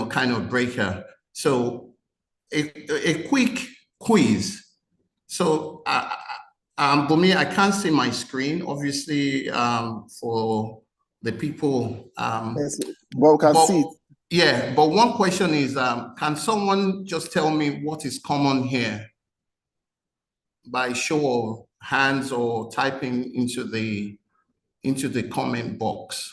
kind of breaker. So a quick quiz. So for me, I can't see my screen, obviously, for the people. Yes, but we can see it. Yeah, but one question is, can someone just tell me what is common here by show of hands or typing into the comment box?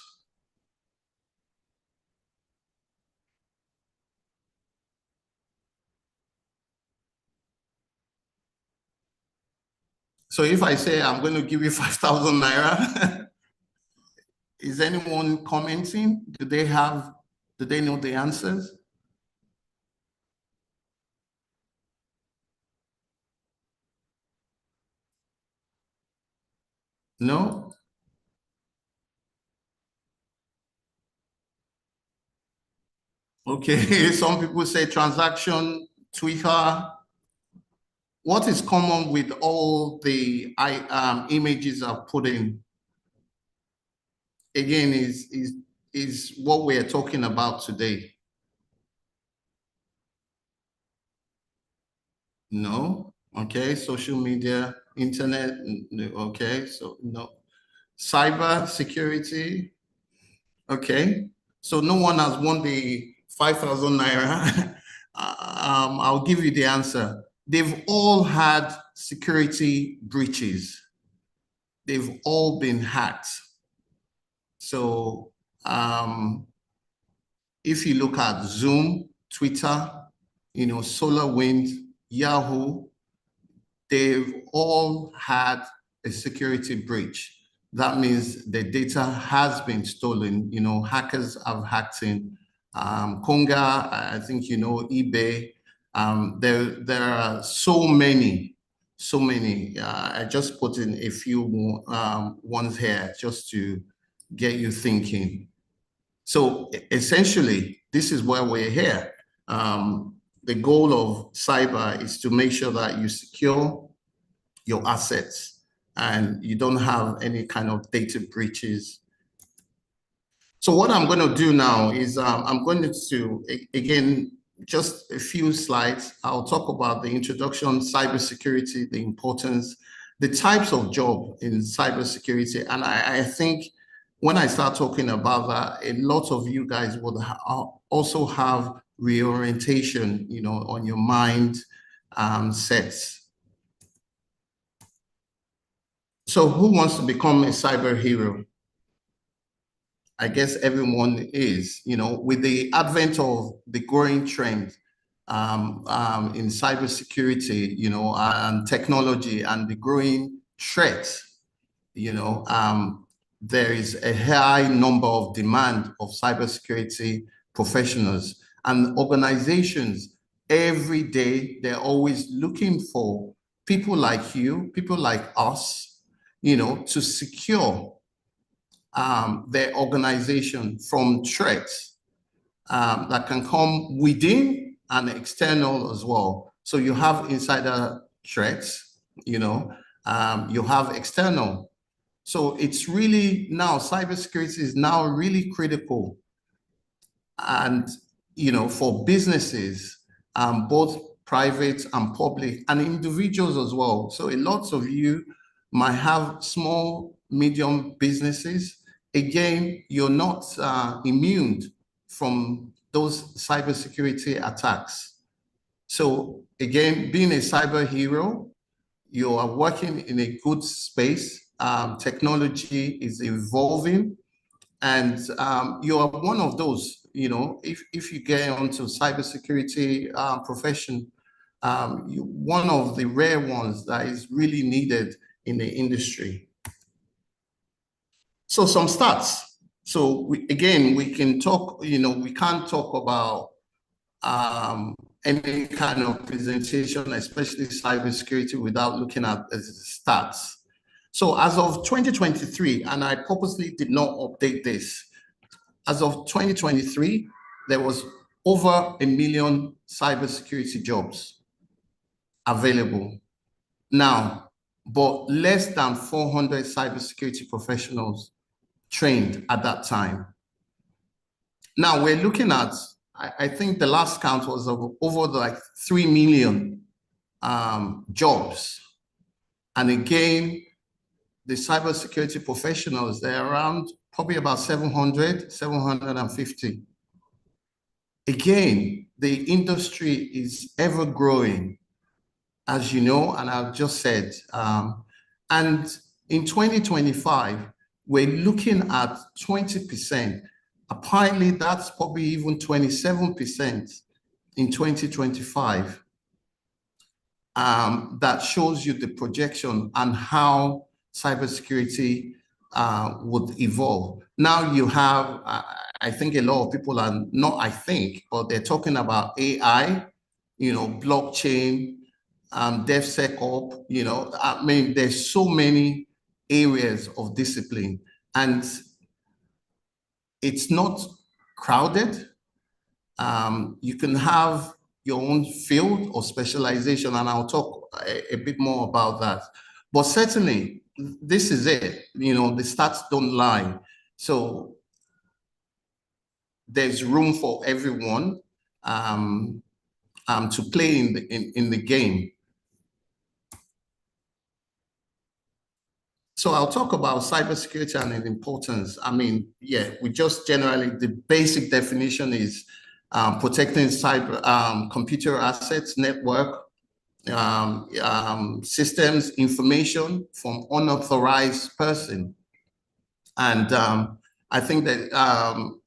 So if I say I'm going to give you 5,000 naira, is anyone commenting? Do they know the answers? No? Okay, some people say transaction, Twitter. What is common with all the images I've put in? Again, is what we're talking about today. No? Okay, social media, internet, okay, so no. Cyber security, okay. So no one has won the 5,000 naira. I'll give you the answer. They've all had security breaches. They've all been hacked. So if you look at Zoom, Twitter, SolarWind, Yahoo, they've all had a security breach. That means the data has been stolen. Hackers have hacked in. Konga, I think eBay. There are so many. I just put in a few more ones here just to get you thinking. So essentially, this is why we're here. The goal of cyber is to make sure that you secure your assets and you don't have any kind of data breaches. So what I'm going to do now is I'm going to, again, just a few slides. I'll talk about the introduction, cybersecurity, the importance, the types of job in cybersecurity. And I think when I start talking about that, a lot of you guys would also have reorientation, on your mind sets. So who wants to become a cyber hero? I guess everyone is, with the advent of the growing trend in cybersecurity, and technology and the growing threats, there is a high number of demand of cybersecurity professionals and organizations. Every day, they're always looking for people like you, people like us, to secure their organization from threats that can come within and external as well. So you have insider threats, you have external. So it's really now, cybersecurity is now really critical. And, for businesses, both private and public, and individuals as well. So a lot of you might have small, medium businesses. Again, you're not immune from those cybersecurity attacks. So again, being a cyber hero, you are working in a good space. Technology is evolving, and you are one of those. If you get onto cybersecurity profession, one of the rare ones that is really needed in the industry. So some stats. So we can talk, we can't talk about any kind of presentation, especially cybersecurity, without looking at the stats. So as of 2023, and I purposely did not update this, as of 2023, there was over 1 million cybersecurity jobs available now, but less than 400 cybersecurity professionals trained at that time. Now we're looking at, I think the last count was over like 3 million jobs. And again, the cybersecurity professionals, they're around probably about 700, 750. Again, the industry is ever growing, as you know, and I've just said. And in 2025, we're looking at 20%. Apparently, that's probably even 27% in 2025. That shows you the projection and how cybersecurity would evolve. Now you have, I think a lot of people are not, I think, but they're talking about AI, blockchain, DevSecOps, I mean, there's so many areas of discipline, and it's not crowded. You can have your own field or specialization, and I'll talk a bit more about that. But certainly, this is it. The stats don't lie. So there's room for everyone to play in the game. So I'll talk about cybersecurity and its importance. I mean, yeah, we just generally, the basic definition is protecting computer assets, network, systems, information from unauthorized person. And I think that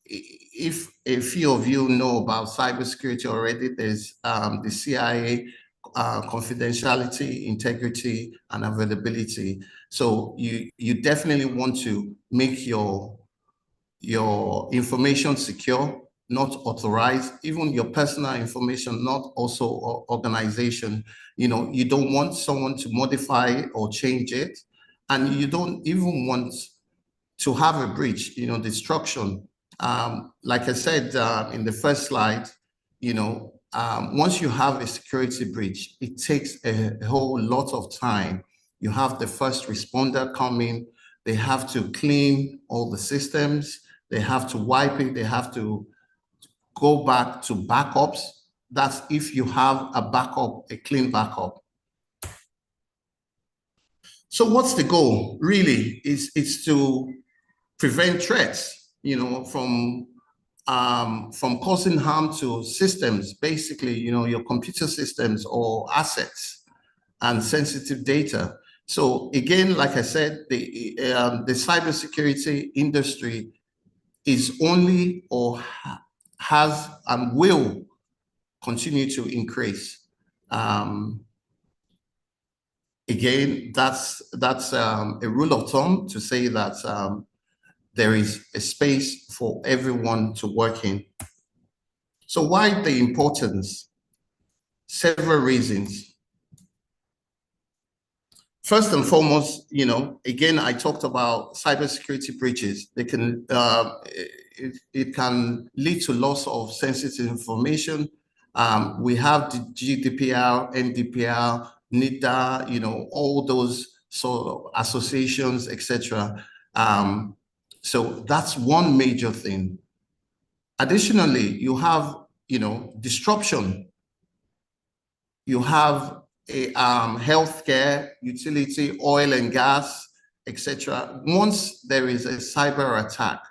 if a few of you know about cybersecurity already, there's the CIA confidentiality, integrity, and availability. So you definitely want to make your information secure, not authorized, even your personal information, not also organization. You don't want someone to modify it or change it. And you don't even want to have a breach, destruction. Like I said in the first slide, once you have a security breach, it takes a whole lot of time. You have the first responder come in, they have to clean all the systems, they have to wipe it, they have to go back to backups. That's if you have a backup, a clean backup. So what's the goal? Really, is to prevent threats, from causing harm to systems, basically, your computer systems or assets and sensitive data. So again, like I said, the cybersecurity industry is only or has and will continue to increase. Again, that's a rule of thumb to say that there is a space for everyone to work in. So why the importance? Several reasons. First and foremost, again, I talked about cybersecurity breaches. They can, it can lead to loss of sensitive information. We have the GDPR, NDPR, NIDA, all those sort of associations, etc. So that's one major thing. Additionally, you have, disruption. You have a healthcare, utility, oil and gas, etc. Once there is a cyber attack,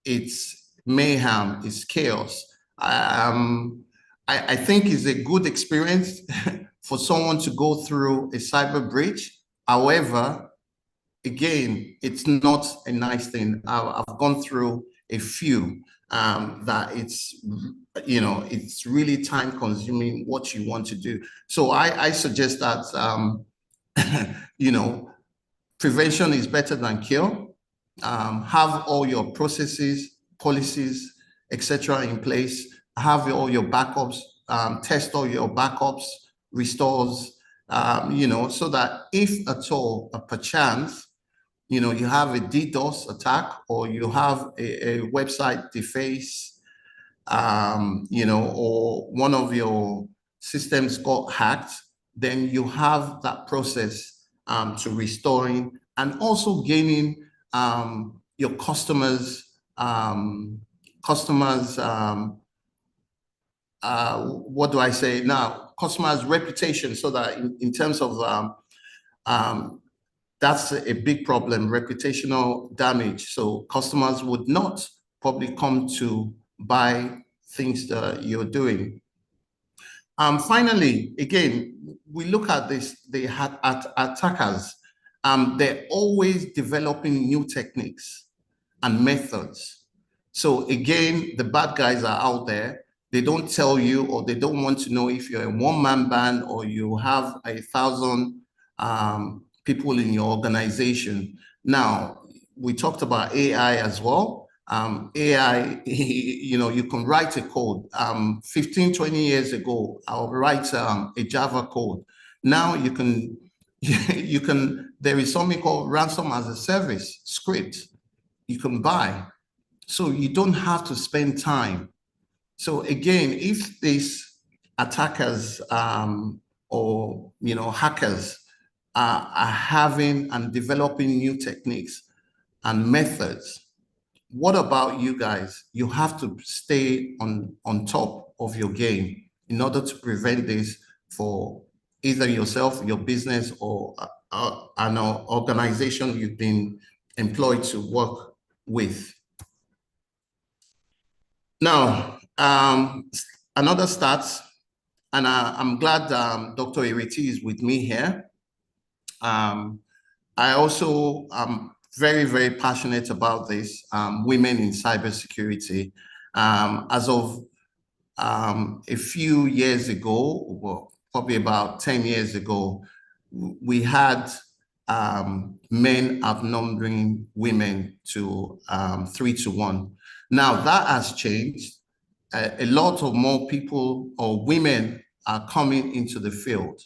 it's mayhem, it's chaos. I think it's a good experience for someone to go through a cyber breach. However, again, it's not a nice thing. I've gone through a few that it's really time consuming what you want to do. So I suggest that, prevention is better than cure. Have all your processes, policies, etc. in place. Have all your backups, test all your backups, restores, so that if at all, perchance, you have a DDoS attack or you have a website deface, or one of your systems got hacked, then you have that process to restoring and also gaining your customers' customers, what do I say now? Customers' reputation, so that in terms of that's a big problem, reputational damage. So customers would not probably come to buy things that you're doing. Finally, again, we look at this, attackers. They're always developing new techniques and methods. So again, the bad guys are out there. They don't tell you, or they don't want to know if you're a one-man band or you have 1,000 people in your organization. Now, we talked about AI as well. AI, you can write a code. 15, 20 years ago, I'll write a Java code. Now you can, there is something called ransom as a service script you can buy. So you don't have to spend time. So again, if these attackers or hackers are having and developing new techniques and methods, what about you guys? You have to stay on top of your game in order to prevent this for either yourself, your business, or an organization you've been employed to work with. Now, another stats, and I'm glad Dr. Ireti is with me here. I also am very, very passionate about this, women in cybersecurity. As of a few years ago, well, probably about 10 years ago, we had men outnumbering women to 3-1. Now that has changed. A lot of more people or women are coming into the field,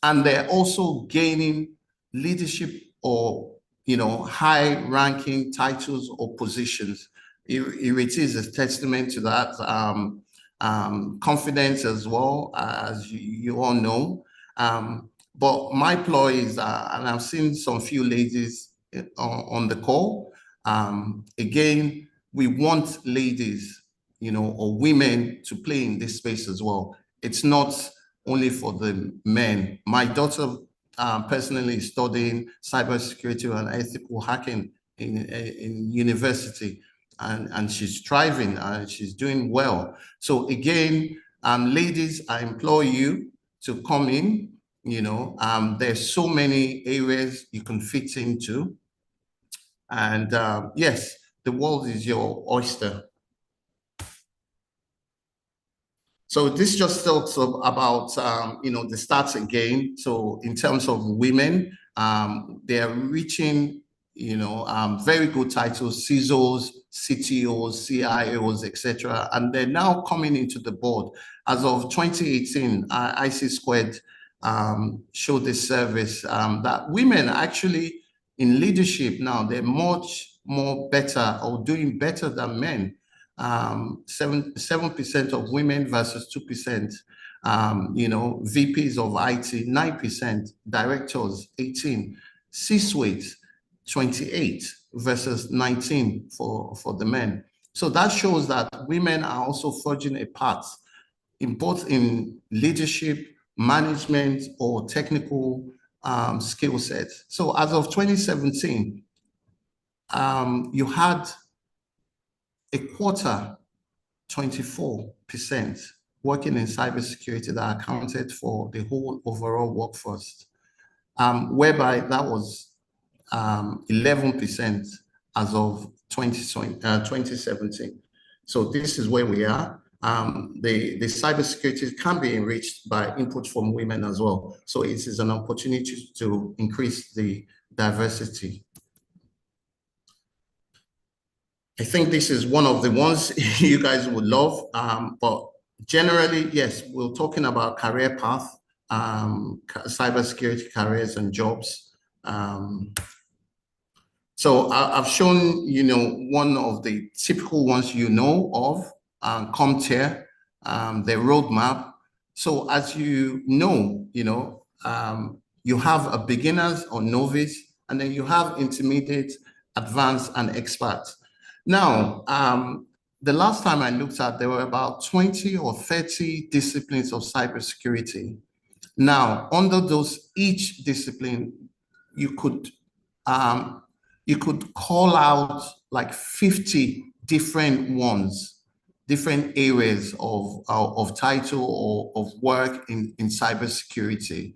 and they're also gaining leadership or high-ranking titles or positions. It is a testament to that. Confidence as well, as you all know. But my ploy is, and I've seen some few ladies on the call. Again, we want ladies, or women to play in this space as well. It's not only for the men. My daughter personally is studying cybersecurity and ethical hacking in university, and she's thriving and she's doing well. So again, ladies, I implore you to come in. There's so many areas you can fit into, and yes, the world is your oyster. So this just talks about, the stats again. So in terms of women, they're reaching, very good titles, CISOs, CTOs, CIOs, etc. And they're now coming into the board. As of 2018, IC Squared showed this service that women actually in leadership now, they're much more better or doing better than men. 7% of women versus 2%. VPs of IT, 9%, directors, 18, C-suite, 28 versus 19 for the men. So that shows that women are also forging a path in both in leadership, management, or technical skill sets. So as of 2017, you had a quarter, 24%, working in cybersecurity that accounted for the whole overall workforce, whereby that was 11% as of 2017. So this is where we are. The cybersecurity can be enriched by input from women as well. So it is an opportunity to increase the diversity. I think this is one of the ones you guys would love, but generally, yes, we're talking about career path, cybersecurity careers and jobs. So I've shown, one of the typical ones of, CompTIA, the roadmap. So as you know, you have a beginners or novice, and then you have intermediate, advanced, and expert. Now, the last time I looked at, there were about 20 or 30 disciplines of cybersecurity. Now, under those, each discipline, you could call out like 50 different ones, different areas of title or of work in cybersecurity.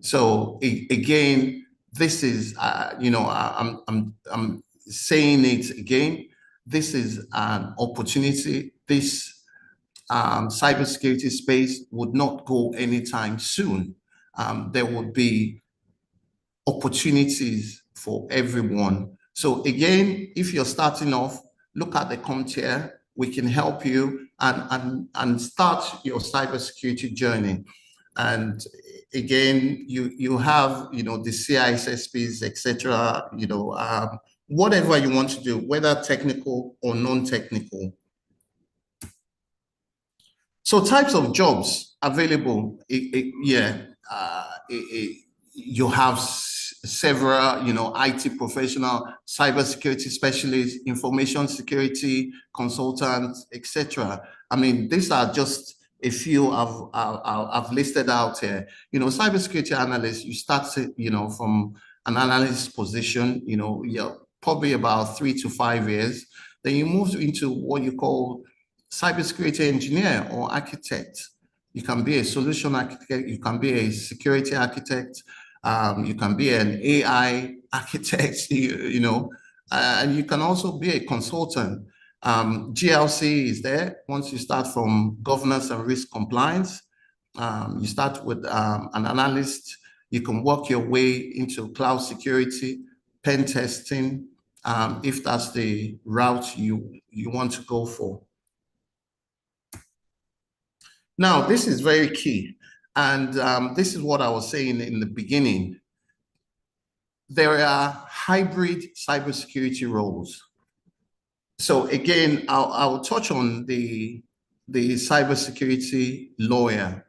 So again, this is I'm saying it again. This is an opportunity. This cybersecurity space would not go anytime soon. There would be opportunities for everyone. So again, if you're starting off, look at the CompTIA. We can help you and start your cybersecurity journey. And again, you have the CISSPs, etc. Whatever you want to do, whether technical or non-technical. So types of jobs available, you have several, IT professional, cybersecurity specialists, information security consultants, etc. I mean, these are just a few I've listed out here. Cybersecurity analyst, you start, from an analyst position, you're probably about 3 to 5 years. Then you move into what you call cybersecurity engineer or architect. You can be a solution architect, you can be a security architect, you can be an AI architect, and you can also be a consultant. GLC is there. Once you start from governance and risk compliance, you start with an analyst. You can work your way into cloud security, pen testing, if that's the route you want to go for. Now, this is very key. And this is what I was saying in the beginning. There are hybrid cybersecurity roles. So again, I'll touch on the cybersecurity lawyer.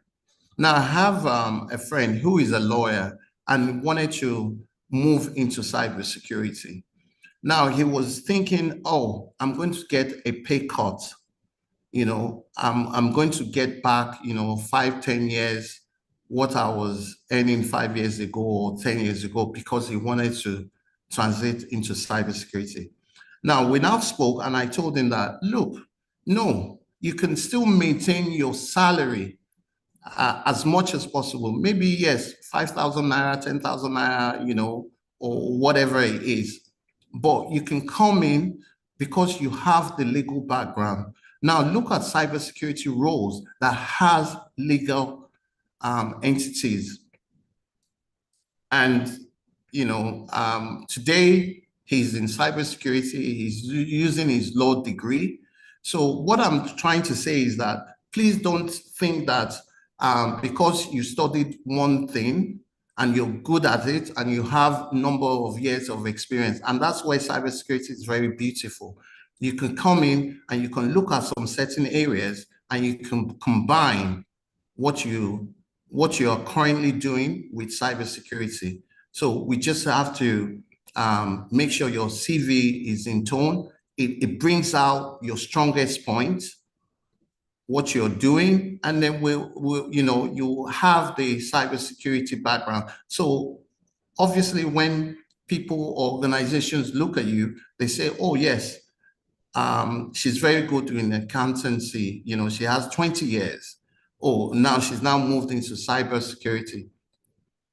Now, I have a friend who is a lawyer and wanted to move into cybersecurity. Now, he was thinking, oh, I'm going to get a pay cut. I'm going to get back, 5, 10 years, what I was earning 5 years ago or 10 years ago, because he wanted to transit into cybersecurity. Now, we now spoke and I told him that, look, no, you can still maintain your salary as much as possible. Maybe, yes, 5,000 naira, 10,000 naira, or whatever it is. But you can come in because you have the legal background. Now look at cybersecurity roles that has legal entities. And, today he's in cybersecurity, he's using his law degree. So what I'm trying to say is that please don't think that because you studied one thing and you're good at it and you have a number of years of experience, and that's why cybersecurity is very beautiful. You can come in and you can look at some certain areas and you can combine what you are currently doing with cybersecurity. So we just have to make sure your CV is in tone. It brings out your strongest points, what you're doing, and then you have the cybersecurity background. So obviously when people or organizations look at you, they say, oh yes, she's very good in accountancy. She has 20 years. Oh, now she's now moved into cybersecurity.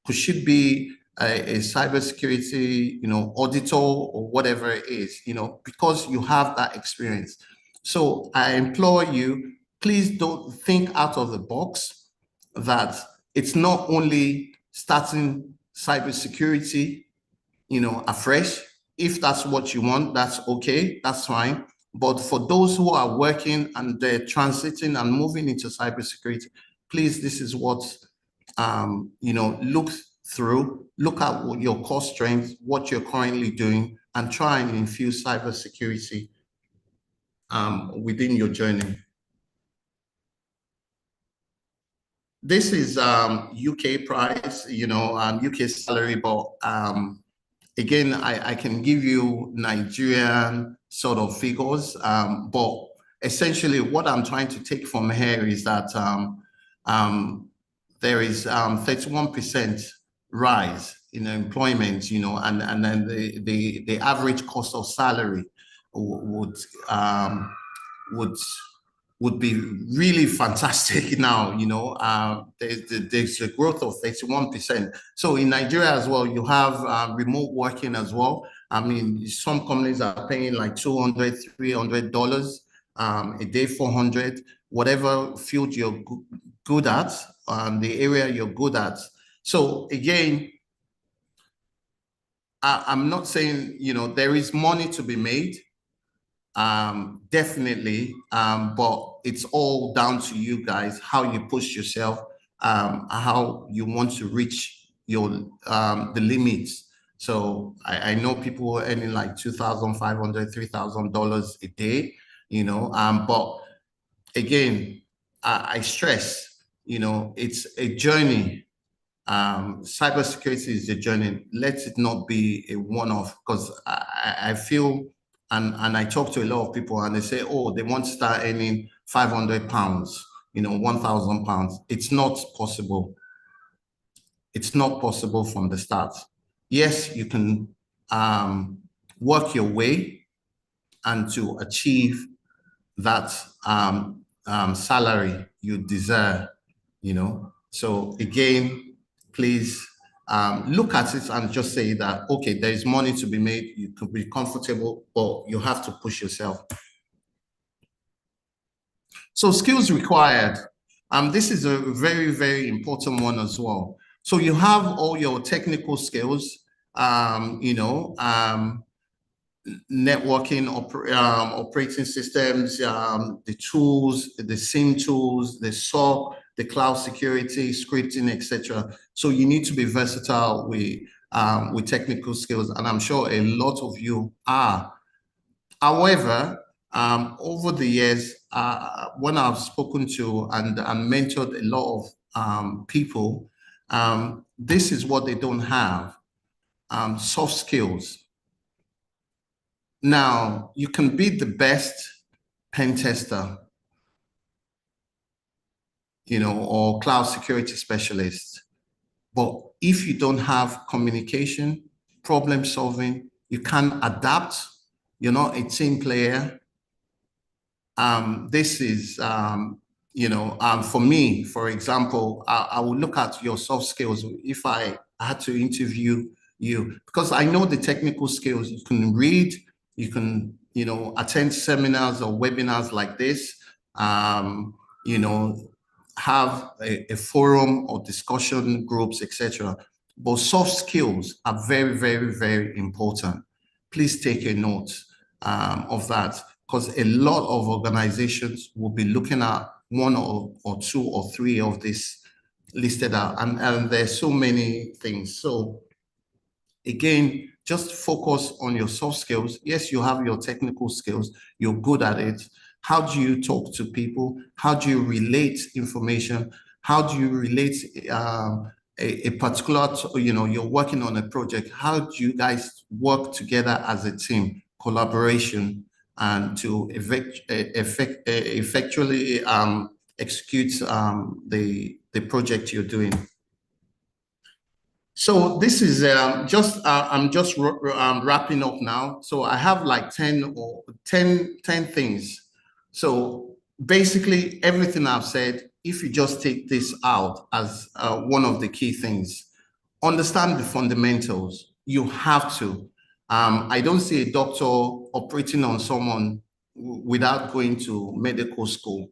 Could she be a cybersecurity, auditor or whatever it is, because you have that experience. So I implore you, please don't think out of the box that it's not only starting cybersecurity, afresh. If that's what you want, that's okay, that's fine. But for those who are working and they're transiting and moving into cybersecurity, please, this is what, look through, look at what your core strengths, what you're currently doing, and try and infuse cybersecurity within your journey. This is UK price, UK salary, but again, I can give you Nigerian sort of figures, but essentially what I'm trying to take from here is that there is 31% rise in employment, and then the average cost of salary would would be really fantastic now. There's a growth of 31%. So in Nigeria as well, you have remote working as well. I mean, some companies are paying like $200, $300 a day, 400, whatever field you're good at, the area you're good at. So again, I'm not saying, there is money to be made, definitely, but it's all down to you guys, how you push yourself, how you want to reach your the limits. So I know people are earning like $2,500, $3,000 a day, but again, I stress, it's a journey. Cybersecurity is a journey. Let it not be a one-off, because I feel, and I talk to a lot of people and they say, oh, they want to start earning £500, £1,000. It's not possible. It's not possible from the start. Yes, you can work your way and to achieve that salary you deserve, So again, please look at it and just say that, okay, there is money to be made. You could be comfortable, but you have to push yourself. So skills required. This is a very, very important one as well. So you have all your technical skills, networking, operating systems, the tools, the SIM tools, the SOC, the cloud security, scripting, etc. So you need to be versatile with technical skills, and I'm sure a lot of you are. However, over the years, when I've spoken to and mentored a lot of people, this is what they don't have: soft skills. Now, you can be the best pen tester, or cloud security specialist, but if you don't have communication, problem solving, you can't adapt, you're not a team player. This is, for me, for example, I will look at your soft skills if I had to interview you, because I know the technical skills. You can read, you can, attend seminars or webinars like this, have a forum or discussion groups, etc. But soft skills are very, very, very important. Please take a note of that, because a lot of organizations will be looking at one or two or three of these listed out, and there's so many things. So again, just focus on your soft skills. Yes, you have your technical skills, you're good at it. How do you talk to people? How do you relate information? How do you relate a particular, you're working on a project? How do you guys work together as a team? Collaboration, and to effectually execute the project you're doing. So this is I'm just wrapping up now. So I have like 10 things. So basically everything I've said, if you just take this out as one of the key things, understand the fundamentals. You have to. I don't see a doctor operating on someone without going to medical school.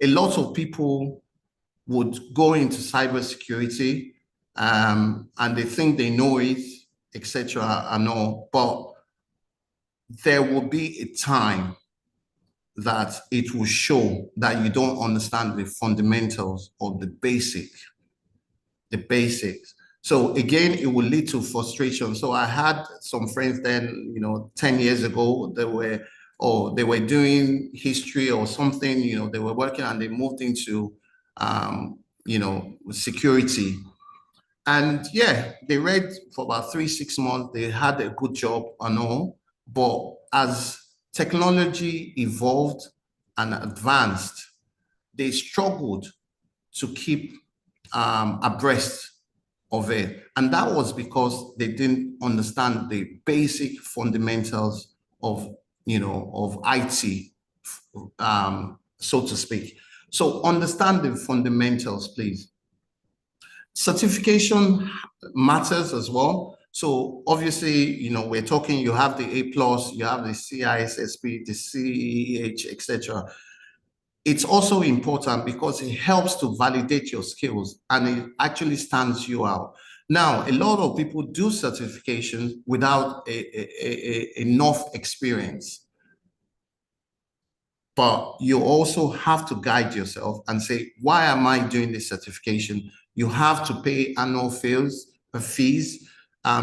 A lot of people would go into cybersecurity and they think they know it, etc. and all, but there will be a time that it will show that you don't understand the fundamentals or the basics. So again, it will lead to frustration. So I had some friends then, 10 years ago, they were doing history or something, they were working and they moved into, security. And yeah, they read for about 3-6 months, they had a good job and all, but as technology evolved and advanced, they struggled to keep abreast of it. And that was because they didn't understand the basic fundamentals of, of IT, so to speak. So understand the fundamentals, please. Certification matters as well. So obviously, we're talking, you have the A+, you have the CISSP, the CEH, etc. It's also important because it helps to validate your skills and it actually stands you out. Now, a lot of people do certifications without enough experience. But you also have to guide yourself and say, why am I doing this certification? You have to pay annual fees.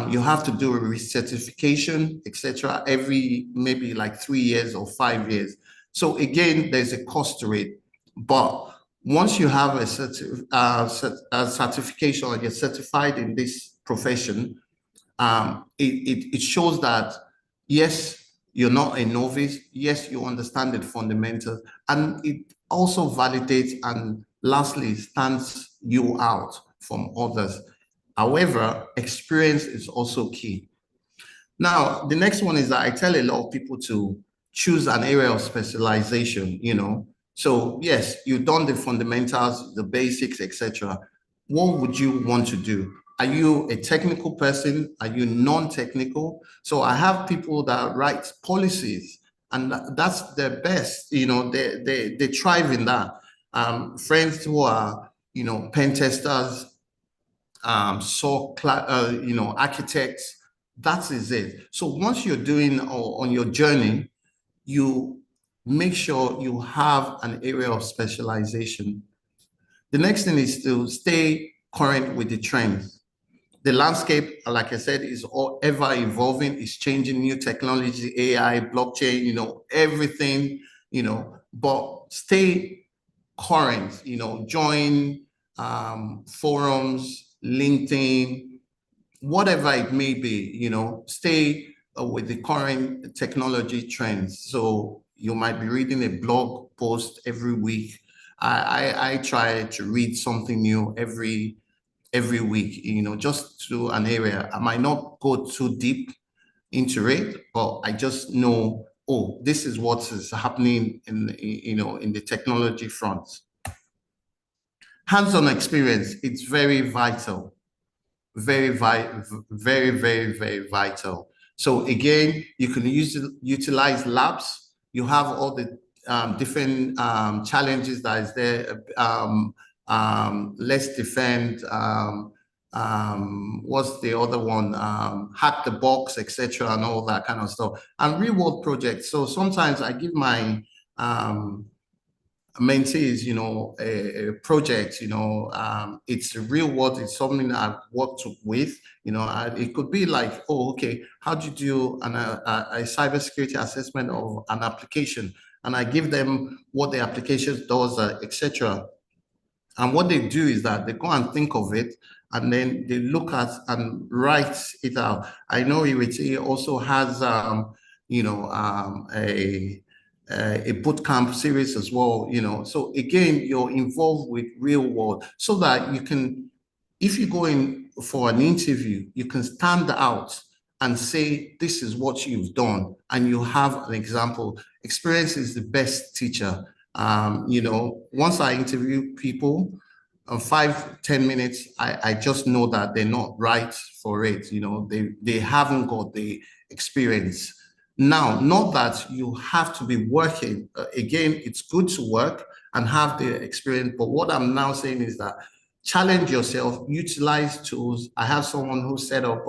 You have to do a recertification, etc. every maybe like 3 years or 5 years. So again, there's a cost to it. But once you have a certification or you're certified in this profession, it shows that, yes, you're not a novice. Yes, you understand the fundamentals. And it also validates and lastly stands you out from others. However, experience is also key. Now, the next one is that I tell a lot of people to choose an area of specialization, So yes, you've done the fundamentals, the basics, etc. What would you want to do? Are you a technical person? Are you non-technical? So I have people that write policies, and that's their best. They thrive in that. Friends who are, pen testers, architects. That is it. So once you're doing on your journey, you make sure you have an area of specialization. The next thing is to stay current with the trends. The landscape, like I said, is all ever evolving. It's changing, new technology, AI, blockchain, everything, but stay current, join forums, LinkedIn, whatever it may be, stay with the current technology trends. So you might be reading a blog post every week. I try to read something new every week, just to an area. I might not go too deep into it, but I just know, oh, this is what is happening in the technology front. Hands-on experience, it's very vital. Very, very, very vital. So again, you can utilize labs. You have all the different challenges that is there. Let's defend. What's the other one? Hack the box, etc., and all that kind of stuff. And real-world projects. So sometimes I give my mentees, a project, it's real world, it's something I've worked with, it could be like, oh, okay, how do you do a cybersecurity assessment of an application? And I give them what the application does, etc. And what they do is that they go and think of it, and then they look at and write it out. I know it also has, a boot camp series as well, So again, you're involved with real world so that you can, if you go in for an interview, you can stand out and say, this is what you've done. And you have an example. Experience is the best teacher. Once I interview people, 5-10 minutes, I just know that they're not right for it. They haven't got the experience. Now, not that you have to be working. Again, it's good to work and have the experience. But what I'm now saying is that challenge yourself, utilize tools. I have someone who set up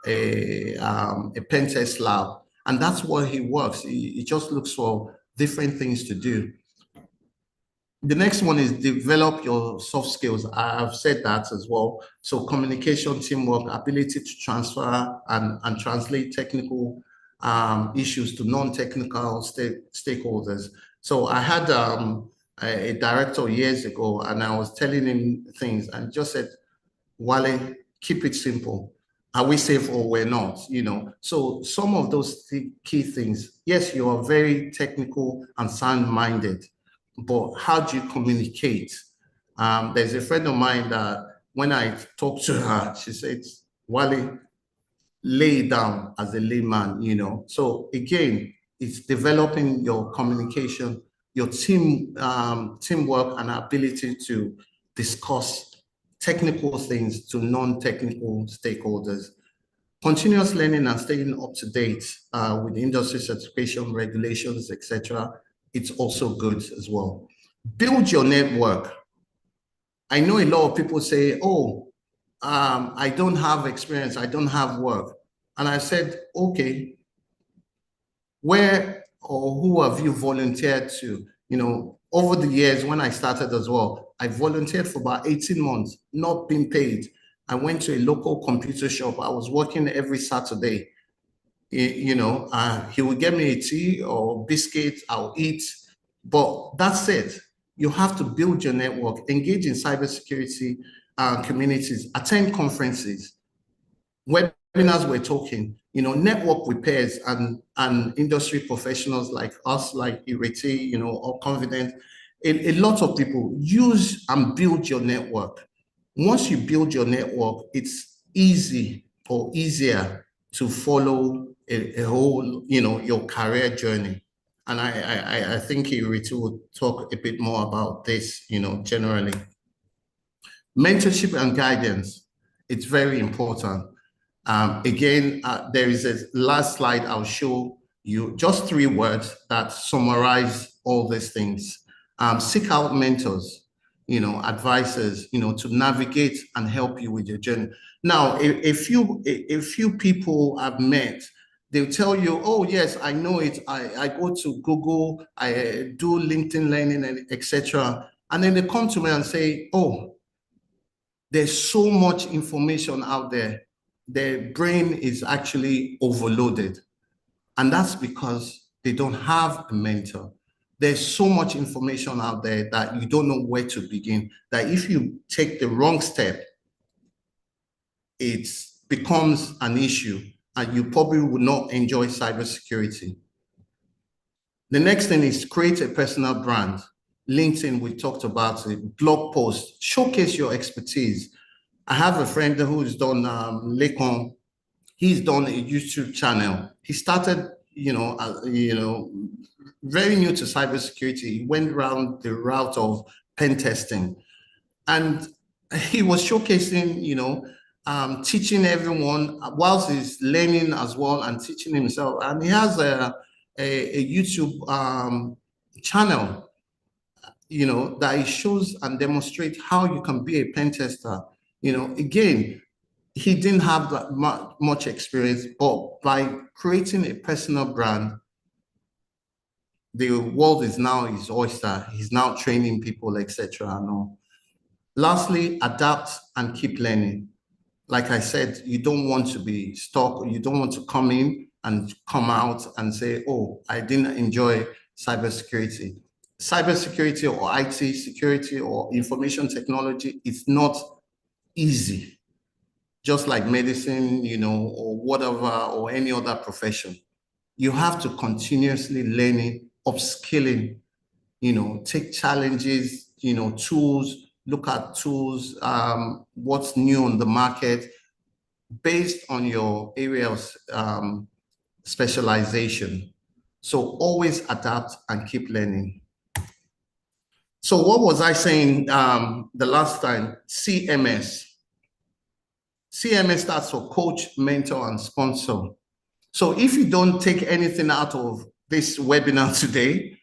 a pen test lab, and that's what he works. He just looks for different things to do. The next one is develop your soft skills. I've said that as well. So communication, teamwork, ability to transfer and translate technical issues to non-technical stakeholders. So I had a director years ago, and I was telling him things and just said, Wale, keep it simple. Are we safe or we're not? So some of those key things, yes, you are very technical and sound-minded, but how do you communicate? There's a friend of mine that when I talked to her, she said, Wale, lay it down as a layman. So again, it's developing your communication, your teamwork and ability to discuss technical things to non-technical stakeholders. Continuous learning and staying up to date with industry certification, regulations, etc. It's also good as well. Build your network. I know a lot of people say, oh, I don't have experience, I don't have work. And I said, okay, where or who have you volunteered to? Over the years when I started as well, I volunteered for about 18 months, not being paid. I went to a local computer shop. I was working every Saturday. He would get me a tea or biscuit, I'll eat. But that's it. You have to build your network, engage in cybersecurity communities, attend conferences, webinars we're talking, network with peers and industry professionals like us, like Ireti, or Confident. A lot of people use and build your network. Once you build your network, it's easy or easier to follow a whole, your career journey. And I think Ireti will talk a bit more about this, generally. Mentorship and guidance, it's very important. Again, there is a last slide I'll show you, just 3 words that summarize all these things. Seek out mentors, advisors, to navigate and help you with your journey. Now, a few people I've met, they'll tell you, oh, yes, I know it. I go to Google, I do LinkedIn learning, and etc. And then they come to me and say, oh, there's so much information out there. Their brain is actually overloaded. And that's because they don't have a mentor. There's so much information out there that you don't know where to begin, that if you take the wrong step, it becomes an issue and you probably will not enjoy cybersecurity. The next thing is create a personal brand. LinkedIn, we talked about it. Blog posts, showcase your expertise. I have a friend who's done Lekon. He's done a YouTube channel. He started, very new to cybersecurity. He went around the route of pen testing, and he was showcasing, teaching everyone whilst he's learning as well and teaching himself. And he has a YouTube channel, that he shows and demonstrates how you can be a pen tester. Again, he didn't have that much experience, but by creating a personal brand, the world is now his oyster. He's now training people, etc. Lastly, adapt and keep learning. Like I said, you don't want to be stuck. You don't want to come in and come out and say, oh, I didn't enjoy cybersecurity. Cybersecurity or IT security or information technology, it's not easy, just like medicine, or whatever, or any other profession. You have to continuously learning, upskilling, take challenges, tools, look at tools, what's new on the market based on your area of specialization. So always adapt and keep learning. So what was I saying the last time? CMS. CMS stands for coach, mentor, and sponsor. So if you don't take anything out of this webinar today,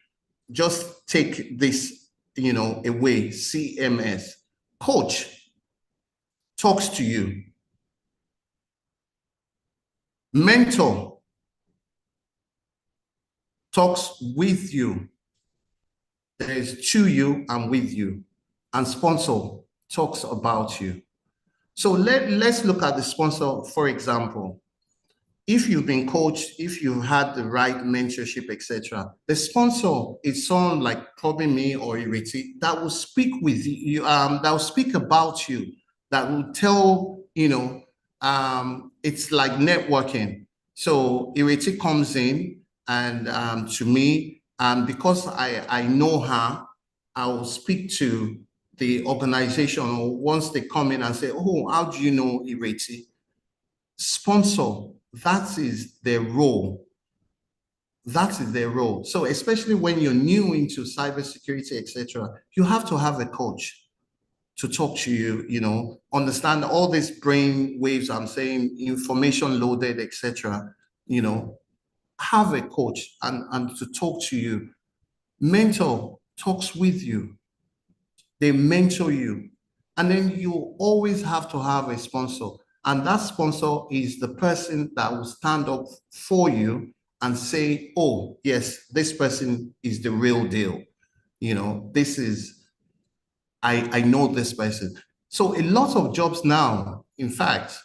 just take this, away. CMS. Coach talks to you. Mentor talks with you. There is to you and with you. And sponsor talks about you. So let's look at the sponsor, for example. If you've been coached, if you've had the right mentorship, etc., the sponsor is someone like probably me or Iriti that will speak with you, that will speak about you, that will tell, it's like networking. So Ireti comes in, and to me, because I know her, I will speak to the organization, or once they come in and say, "Oh, how do you know Ireti?" Sponsor, that is their role. That is their role. So especially when you're new into cybersecurity, etc., you have to have a coach to talk to you, understand all these brain waves I'm saying, information loaded, etc. Have a coach and to talk to you. Mentor talks with you. They mentor you. And then you always have to have a sponsor. And that sponsor is the person that will stand up for you and say, oh, yes, this person is the real deal. This is, I know this person. So a lot of jobs now, in fact,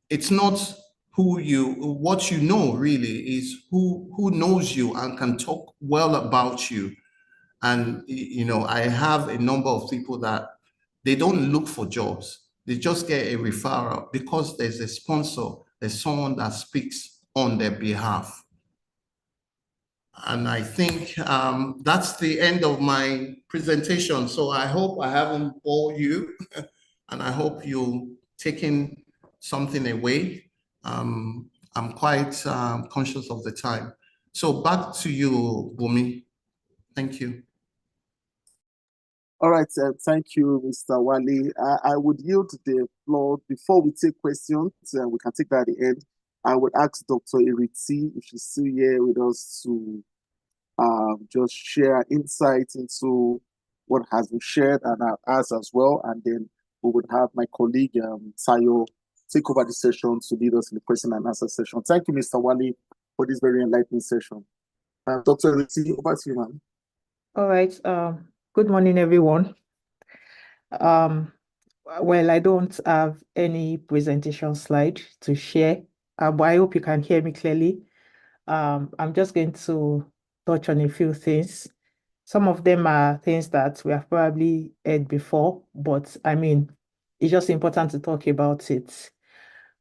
it's not what you know really, is who knows you and can talk well about you. And I have a number of people that they don't look for jobs. They just get a referral because there's a sponsor, there's someone that speaks on their behalf. And I think that's the end of my presentation. So I hope I haven't bored you, and I hope you're taking something away. I'm quite conscious of the time. So back to you, Bumi. Thank you. All right, thank you, Mr. Wale. I would yield the floor before we take questions. We can take that at the end. I would ask Dr. Iriti if she's still here with us to just share insights into what has been shared and us as well. And then we would have my colleague, Tayo, take over the session to lead us in the question and answer session. Thank you, Mr. Wale, for this very enlightening session. Dr. Iriti, over to you, ma'am. All right. Good morning, everyone. Well, I don't have any presentation slide to share, but I hope you can hear me clearly. I'm just going to touch on a few things. Some of them are things that we have probably heard before, but I mean, it's just important to talk about it.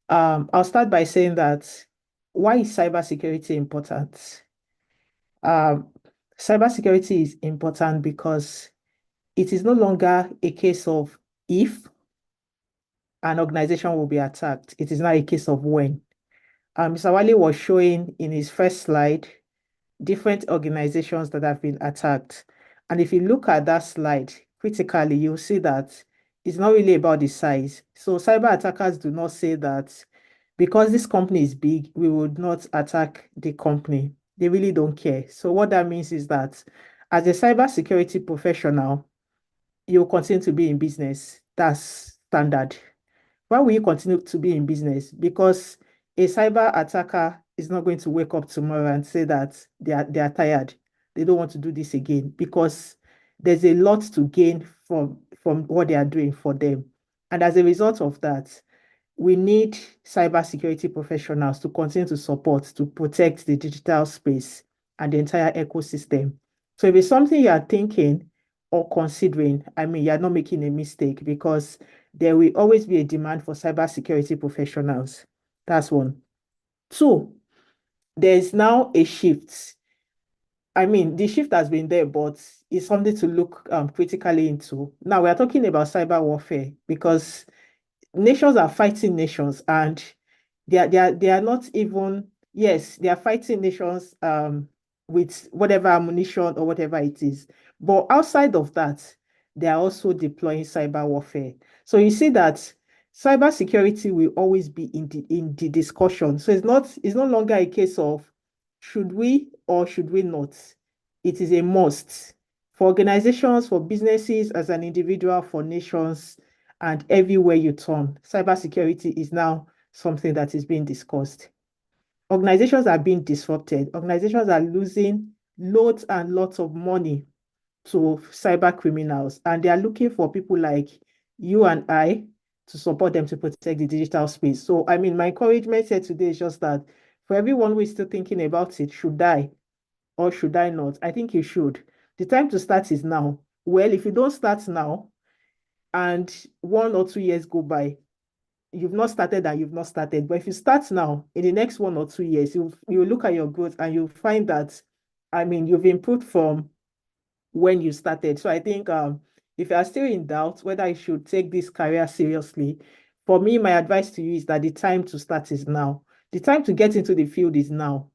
I'll start by saying that, why is cybersecurity important? Cybersecurity is important because it is no longer a case of if an organization will be attacked. It is now a case of when. Mr. Wale was showing in his first slide different organizations that have been attacked. And if you look at that slide critically, you'll see that it's not really about the size. So cyber attackers do not say that because this company is big, we would not attack the company. They really don't care. So what that means is that as a cybersecurity professional, you'll continue to be in business. That's standard. Why will you continue to be in business? Because a cyber attacker is not going to wake up tomorrow and say that they are tired. They don't want to do this again, because there's a lot to gain from what they are doing for them. And as a result of that, we need cybersecurity professionals to continue to support, to protect the digital space and the entire ecosystem. So if it's something you are thinking or considering, I mean, you're not making a mistake, because there will always be a demand for cybersecurity professionals. That's one. Two, there's now a shift. I mean, the shift has been there, but it's something to look critically into. Now, we are talking about cyber warfare because nations are fighting nations, and they are not even, yes, they are fighting nations with whatever ammunition or whatever it is. But outside of that, they are also deploying cyber warfare. So you see that cybersecurity will always be in the discussion. So it's no longer a case of should we or should we not. It is a must for organizations, for businesses, as an individual, for nations, and everywhere you turn. Cybersecurity is now something that is being discussed. Organizations are being disrupted. Organizations are losing loads and lots of money to cyber criminals, and they are looking for people like you and I to support them to protect the digital space. So, I mean, my encouragement here today is just that for everyone who is still thinking about it, should I or should I not? I think you should. The time to start is now. Well, if you don't start now and 1 or 2 years go by, you've not started and you've not started. But if you start now, in the next 1 or 2 years, you look at your growth and you'll find that, I mean, you've improved from when you started. So I think if you are still in doubt whether you should take this career seriously, for me, my advice to you is that the time to start is now. The time to get into the field is now.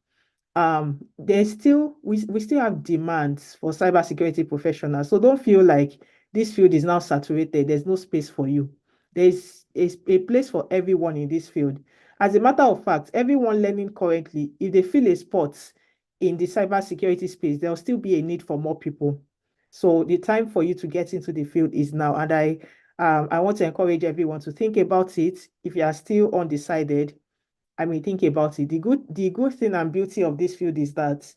There's still we still have demands for cybersecurity professionals. So don't feel like this field is now saturated. There's no space for you. There's a place for everyone in this field. As a matter of fact, everyone learning currently, if they feel a spot in the cybersecurity space, there'll still be a need for more people. So the time for you to get into the field is now. And I want to encourage everyone to think about it. If you are still undecided, I mean, think about it. The good thing and beauty of this field is that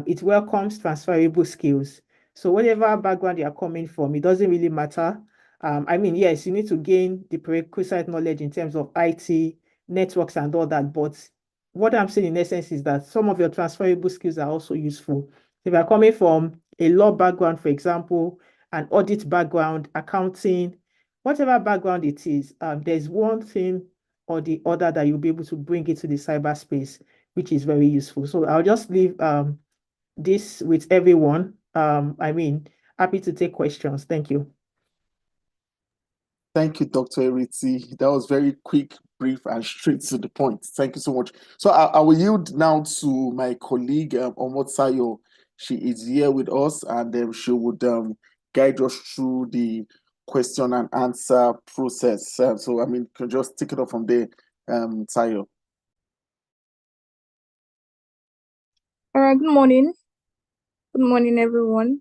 it welcomes transferable skills. So whatever background you are coming from, it doesn't really matter. I mean, yes, you need to gain the prerequisite knowledge in terms of IT, networks, and all that. But what I'm saying in essence is that some of your transferable skills are also useful. If you're coming from a law background, for example, an audit background, accounting, whatever background it is, there's one thing or the other that you'll be able to bring into the cyberspace, which is very useful. So I'll just leave this with everyone. I mean, happy to take questions. Thank you. Thank you, Dr. Eriti. That was very quick, brief, and straight to the point. Thank you so much. So I will yield now to my colleague, Omotsayo. She is here with us, and she would guide us through the question and answer process. So, I mean, you can just take it off from there, Tayo. All right, good morning. Good morning, everyone.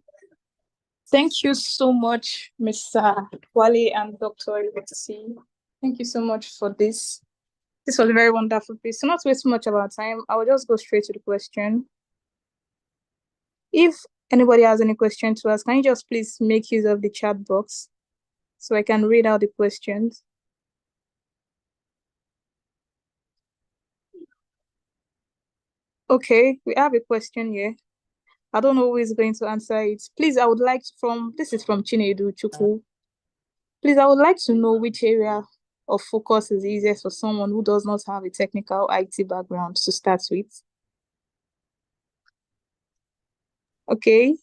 Thank you so much, Mr. Wale and Dr. Eriti. Thank you so much for this. This was a very wonderful piece. So not to waste much of our time, I will just go straight to the question. If anybody has any question to ask, can you just please make use of the chat box so I can read out the questions? Okay, we have a question here. I don't know who is going to answer it. Please, I would like this is from Chinedu Chukwu. Please, I would like to know which area of focus is easiest for someone who does not have a technical IT background to start with. Okay,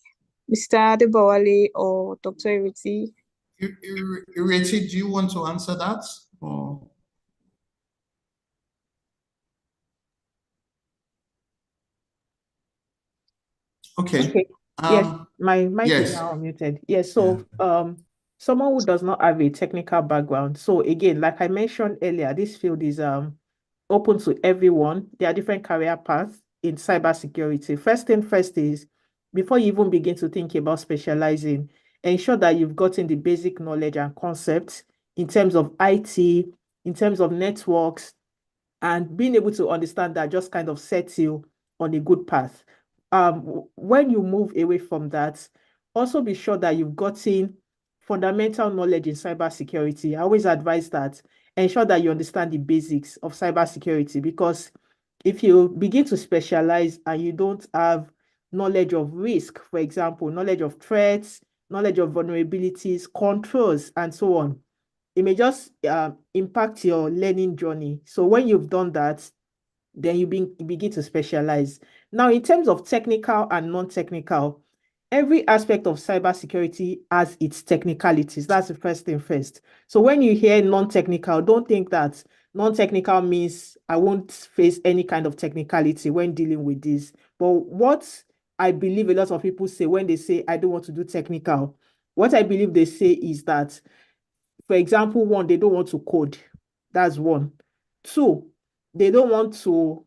Mr. Adebawale or Dr. Eriti. Eriti, do you want to answer that? Or... Okay. Yes, my mic yes. is now unmuted. Yes, so someone who does not have a technical background. So again, like I mentioned earlier, this field is open to everyone. There are different career paths in cybersecurity. First thing first is, before you even begin to think about specializing, ensure that you've gotten the basic knowledge and concepts in terms of IT, in terms of networks, and being able to understand that just kind of sets you on a good path. When you move away from that, also be sure that you've gotten fundamental knowledge in cybersecurity. I always advise that ensure that you understand the basics of cybersecurity, because if you begin to specialize and you don't have knowledge of risk, for example, knowledge of threats, knowledge of vulnerabilities, controls, and so on, it may just impact your learning journey. So when you've done that, then you begin to specialize. Now, in terms of technical and non-technical, every aspect of cybersecurity has its technicalities. That's the first thing first. So when you hear non-technical, don't think that non-technical means I won't face any kind of technicality when dealing with this. But what I believe a lot of people say when they say, I don't want to do technical, what I believe they say is that, for example, one, they don't want to code. That's one. Two, they don't want to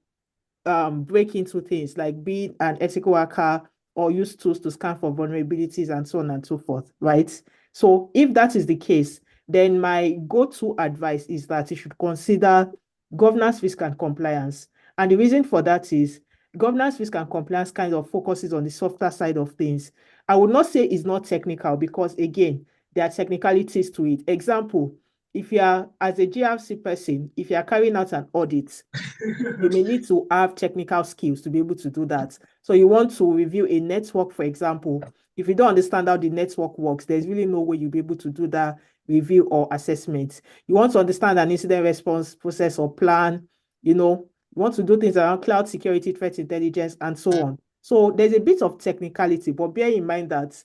break into things like be an ethical hacker or use tools to scan for vulnerabilities and so on and so forth, right? So if that is the case, then my go-to advice is that you should consider governance, risk, and compliance. And the reason for that is governance, risk, and compliance kind of focuses on the softer side of things. I would not say it's not technical because, again, there are technicalities to it. Example, if you are, as a GRC person, if you are carrying out an audit, you may need to have technical skills to be able to do that. So you want to review a network, for example, if you don't understand how the network works, there's really no way you'll be able to do that review or assessment. You want to understand an incident response process or plan, you want to do things around cloud security, threat intelligence, and so on. So there's a bit of technicality, but bear in mind that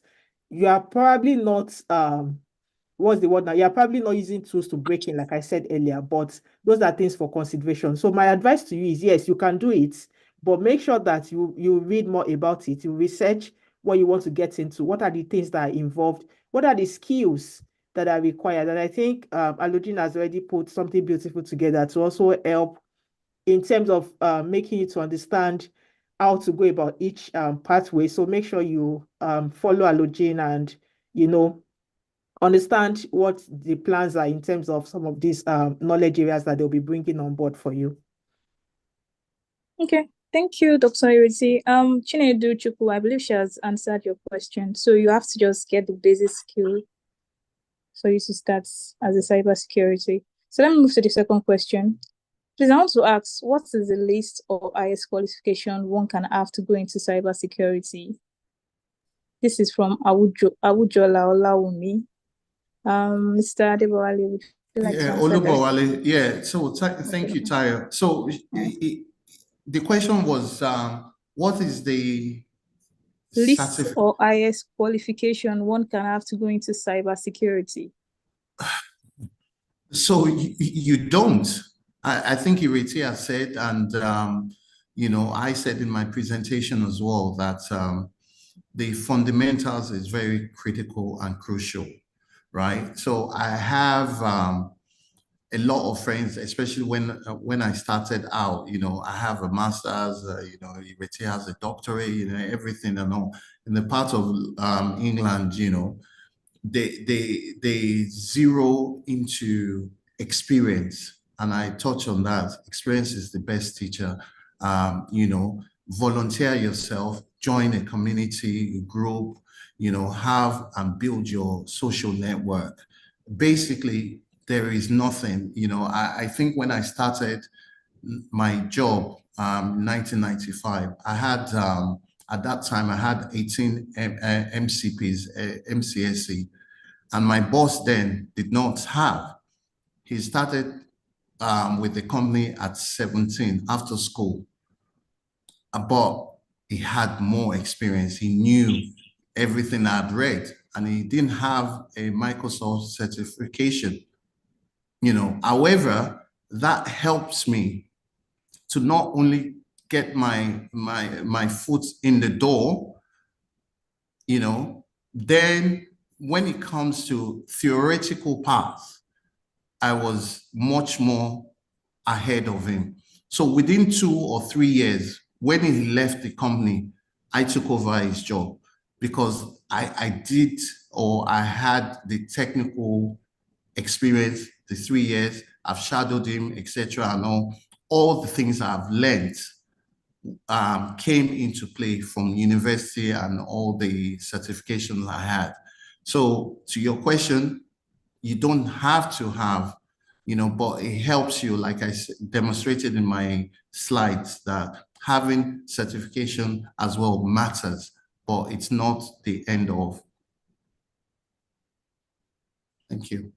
you are probably not, what's the word now? You're probably not using tools to break in, like I said earlier, but those are things for consideration. So my advice to you is, yes, you can do it, but make sure that you read more about it, you research what you want to get into, what are the things that are involved, what are the skills that are required. And I think HALOGEN has already put something beautiful together to also help in terms of making you to understand how to go about each pathway. So make sure you follow HALOGEN and, understand what the plans are in terms of some of these knowledge areas that they'll be bringing on board for you. Okay, thank you, Dr. Ireti. Chinedu Chukwu, I believe she has answered your question. So you have to just get the basic skill for you to start as a cybersecurity. So let me move to the second question. Please, I want to ask, what is the list of highest qualification one can have to go into cybersecurity? This is from Awujola Olawumi. Mr. Adebowale, would you like to answer that? Olubowale, yeah. So thank you, Tayo. So the question was, what is the list or highest qualification one can have to go into cybersecurity? So you don't. I think Ireti has said, and I said in my presentation as well that the fundamentals is very critical and crucial, right? So I have a lot of friends, especially when I started out. I have a master's. Ireti has a doctorate. Everything and all. In the part of England, they zero into experience, and I touch on that. Experience is the best teacher. Volunteer yourself, join a community, a group, have and build your social network. Basically, there is nothing, I think when I started my job, 1995, I had, at that time, I had 18 MCPs, MCSE, and my boss then did not have. He started with the company at 17 after school, but he had more experience. He knew everything I'd read, and he didn't have a Microsoft certification. However, that helps me to not only get my foot in the door, then when it comes to theoretical path, I was much more ahead of him. So within 2 or 3 years, when he left the company, I took over his job because I had the technical experience, the 3 years, I've shadowed him, etc. and all the things I've learned came into play from university and all the certifications I had. So to your question, you don't have to have, but it helps you, like I demonstrated in my slides, that having certification as well matters, but it's not the end of. Thank you.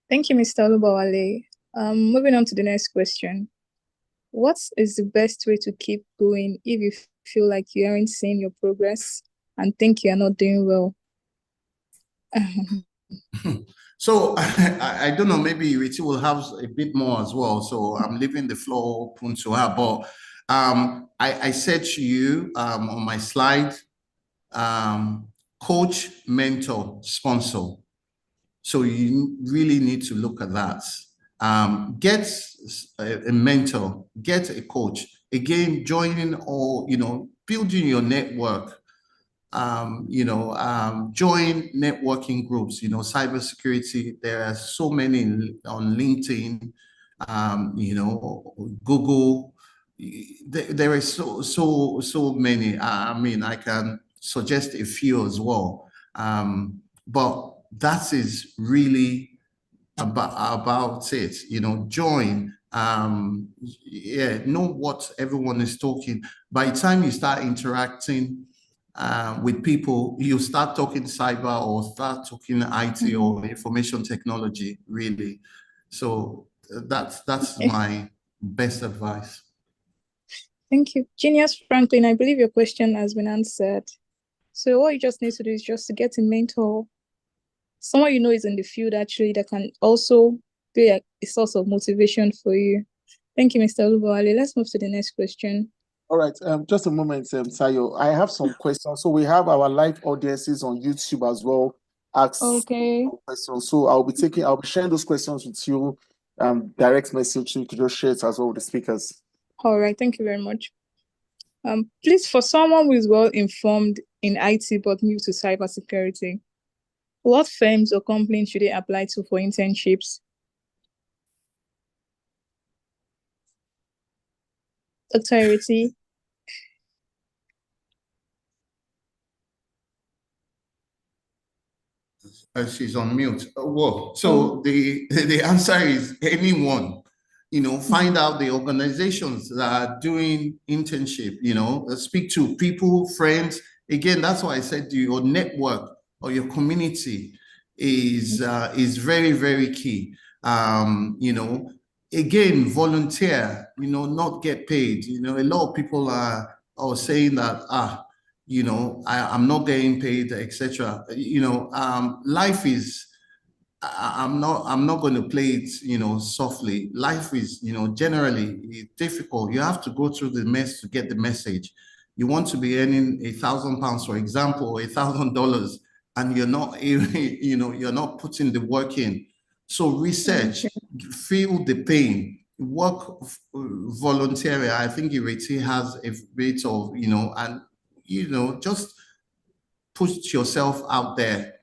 Thank you, Mr. Olubowale. Moving on to the next question. What is the best way to keep going if you feel like you aren't seeing your progress and think you're not doing well? So I don't know, maybe Ireti will have a bit more as well. So I'm leaving the floor open to her. But I said to you on my slide, coach, mentor, sponsor. So you really need to look at that. Get a mentor, get a coach. Again, joining or, building your network. Join networking groups, cybersecurity. There are so many on LinkedIn, Google. There are so many. I can suggest a few as well. But that is really about it. Join. Know what everyone is talking. By the time you start interacting, with people, you start talking cyber or start talking IT or information technology, really. So that's my best advice. Thank you. Genius Franklin, I believe your question has been answered. So what you just need to do is just to get a mentor, someone you know is in the field actually that can also be a source of motivation for you. Thank you, Mr. Olubowale. Let's move to the next question. All right, just a moment, Sayo. I have some questions. So we have our live audiences on YouTube as well. Ask questions. So I'll be sharing those questions with you. Direct message, so you could just share it as well with the speakers. All right, thank you very much. Please, for someone who is well informed in IT but new to cybersecurity, what firms or companies should they apply to for internships? Dr. Ireti? She's on mute. Whoa. So the answer is anyone. Find out the organizations that are doing internship, speak to people, friends. Again, that's why I said your network or your community is very, very key. Again, volunteer, not get paid. A lot of people are saying that, I'm not getting paid, etc. Life is, I'm not going to play it, softly. Life is, generally difficult. You have to go through the mess to get the message. You want to be earning £1,000, for example, $1,000, and you're not, you're not putting the work in. So research, feel the pain, work, volunteer. I think Ireti has a bit of, and just put yourself out there.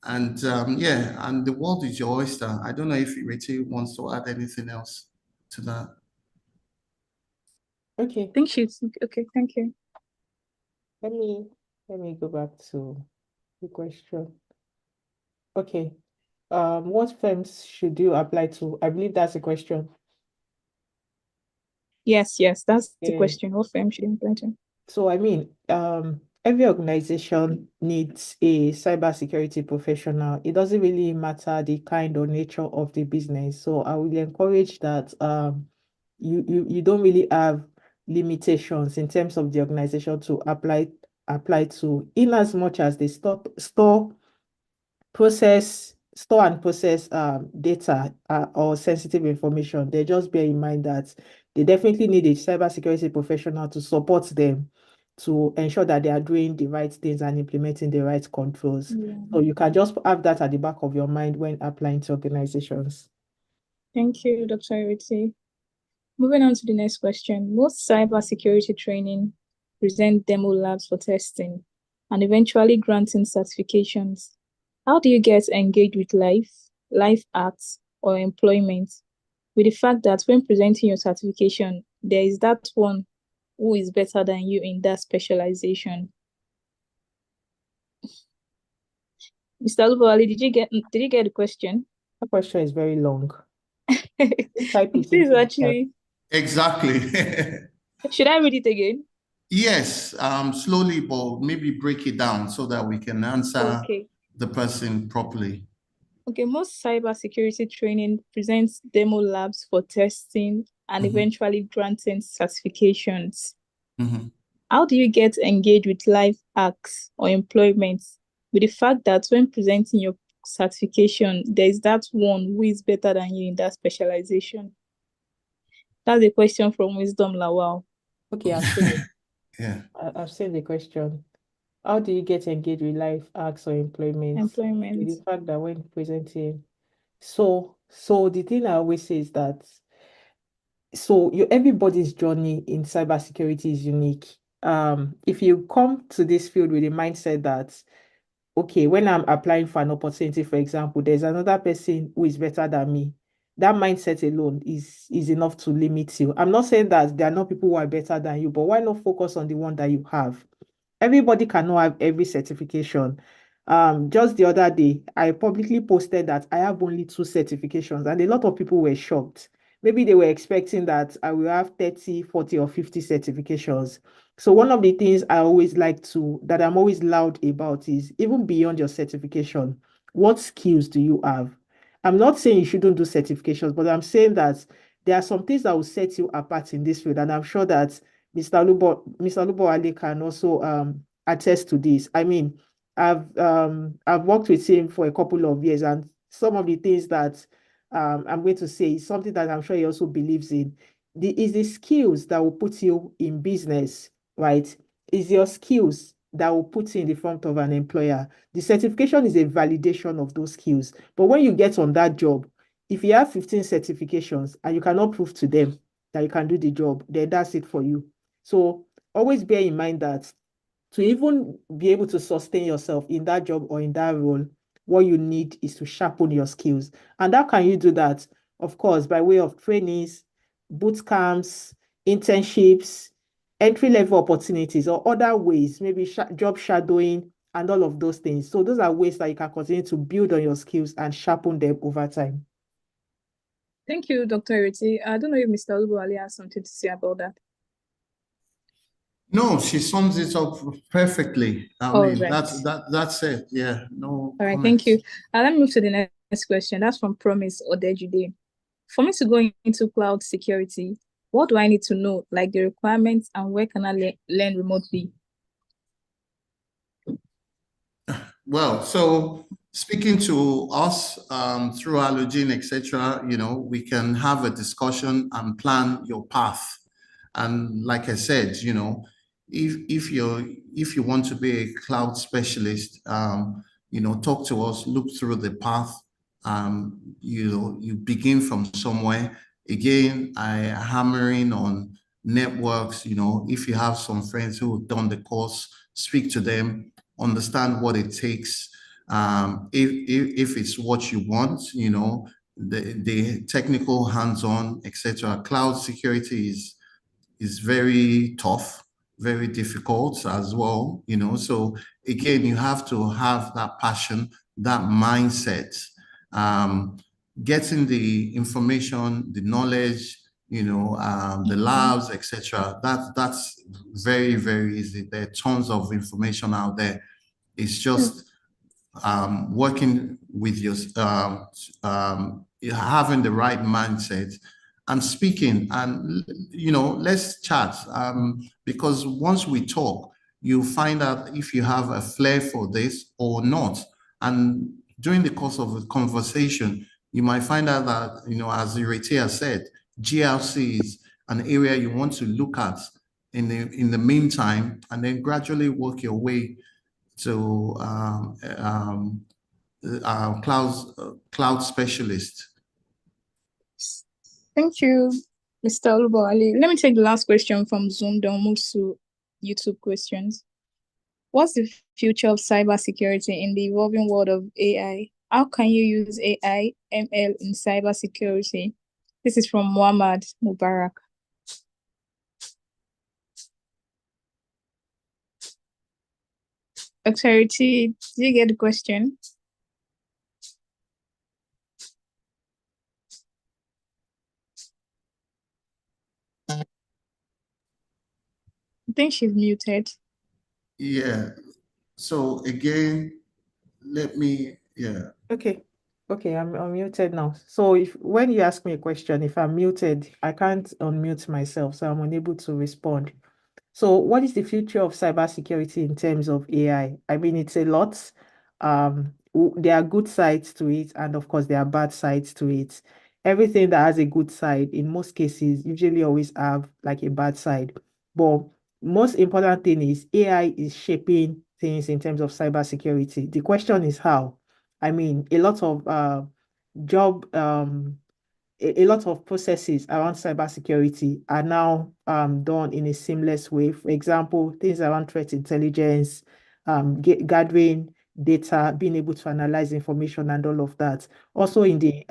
And and the world is your oyster. I don't know if Ireti wants to add anything else to that. Okay. I think she's okay. Thank you. Let me go back to the question. Okay. What firms should you apply to? I believe that's a question. Yes, that's the question. What firm should you apply to? So I mean, every organization needs a cybersecurity professional. It doesn't really matter the kind or nature of the business. So I will encourage that you don't really have limitations in terms of the organization to apply to, in as much as they store and process data or sensitive information. They just bear in mind that they definitely need a cybersecurity professional to support them to ensure that they are doing the right things and implementing the right controls. So you can just have that at the back of your mind when applying to organizations. Thank you, Dr. Ireti. Moving on to the next question. Most cybersecurity training present demo labs for testing and eventually granting certifications. How do you get engaged with life acts, or employment, with the fact that when presenting your certification, there is that one who is better than you in that specialization? Mr. Olubowale, did you get the question? The question is very long. It is actually. Exactly. Should I read it again? Yes, slowly, but maybe break it down so that we can answer the person properly. Okay, most cybersecurity training presents demo labs for testing and eventually granting certifications. How do you get engaged with life acts or employment, with the fact that when presenting your certification, there is that one who is better than you in that specialization? That's a question from Wisdom Lawal. Okay, I've seen it. Yeah. I've seen the question. How do you get engaged with life acts or employment? With the fact that when presenting, so the thing I always say is that everybody's journey in cybersecurity is unique. If you come to this field with a mindset that, okay, when I'm applying for an opportunity, for example, there's another person who is better than me, that mindset alone is enough to limit you. I'm not saying that there are not people who are better than you, but why not focus on the one that you have? Everybody cannot have every certification. Just the other day, I publicly posted that I have only 2 certifications, and a lot of people were shocked maybe they were expecting that I will have 30, 40, or 50 certifications. So one of the things I always that I'm always loud about is even beyond your certification, what skills do you have? I'm not saying you shouldn't do certifications, but I'm saying that there are some things that will set you apart in this field. And I'm sure that Mr. Lubo Ali can also attest to this. I mean, I've worked with him for a couple of years, and some of the things that I'm going to say is something that I'm sure he also believes in. The skills that will put you in business, right? Is your skills that will put you in the front of an employer. The certification is a validation of those skills. But when you get on that job, if you have 15 certifications and you cannot prove to them that you can do the job, then that's it for you. So always bear in mind that to even be able to sustain yourself in that job or in that role, what you need is to sharpen your skills. And how can you do that? Of course, by way of trainings, boot camps, internships, entry-level opportunities, or other ways, maybe job shadowing and all of those things. So those are ways that you can continue to build on your skills and sharpen them over time. Thank you, Dr. Ireti. I don't know if Mr. Lubo Ali has something to say about that. No, she sums it up perfectly. That's it. Yeah, no. All right, comments. thank you. Let me move to the next question. That's from Promise Odejude. For me to go into cloud security, what do I need to know, like the requirements, and where can I learn remotely? Well, so speaking to us through HALOGEN, etc., we can have a discussion and plan your path. And like I said, if you want to be a cloud specialist, talk to us, look through the path. You begin from somewhere. Again, I hammering on networks. If you have some friends who have done the course, speak to them, understand what it takes. If it's what you want, the technical hands-on, etc. Cloud security is very tough, very difficult as well, So again, you have to have that passion, that mindset, getting the information, the knowledge, the labs, etc. That's very, very easy. There are tons of information out there. It's just working with your having the right mindset and speaking, and let's chat, because once we talk, you find out if you have a flair for this or not. And during the course of the conversation, you might find out that, as Iratia said, GRC is an area you want to look at in the meantime, and then gradually work your way to cloud specialist. Thank you, Mr. Lubo Ali. Let me take the last question from Zoom, then we'll move to YouTube questions. What's the future of cybersecurity in the evolving world of AI? How can you use AI, ML in cybersecurity? This is from Muhammad Mubarak. Dr. Ireti, did you get the question? I think she's muted. Yeah. So again, Okay, I'm muted now. So when you ask me a question, if I'm muted, I can't unmute myself, so I'm unable to respond. So what is the future of cybersecurity in terms of AI? I mean, it's a lot. There are good sides to it, and of course, there are bad sides to it. Everything that has a good side, in most cases, usually always have like a bad side. But most important thing is AI is shaping things in terms of cybersecurity. The question is how. I mean, a lot of job a lot of processes around cybersecurity are now done in a seamless way. For example, things around threat intelligence, gathering data, being able to analyze information and all of that. Also in the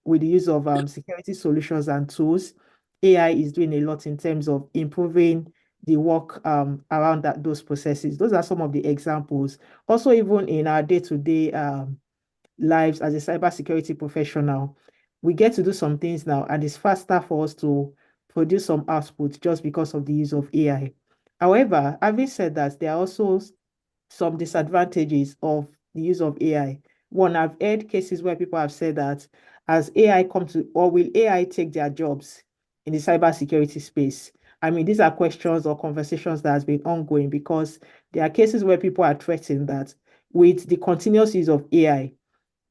with the use of security solutions and tools, AI is doing a lot in terms of improving the work around those processes. Those are some of the examples. Also, even in our day-to-day lives as a cybersecurity professional, we get to do some things now, and it's faster for us to produce some output just because of the use of AI. However, having said that, there are also some disadvantages of the use of AI. One, I've heard cases where people have said that as AI come to, or will AI take their jobs in the cybersecurity space? I mean, these are questions or conversations that has been ongoing, because there are cases where people are threatened that with the continuous use of AI,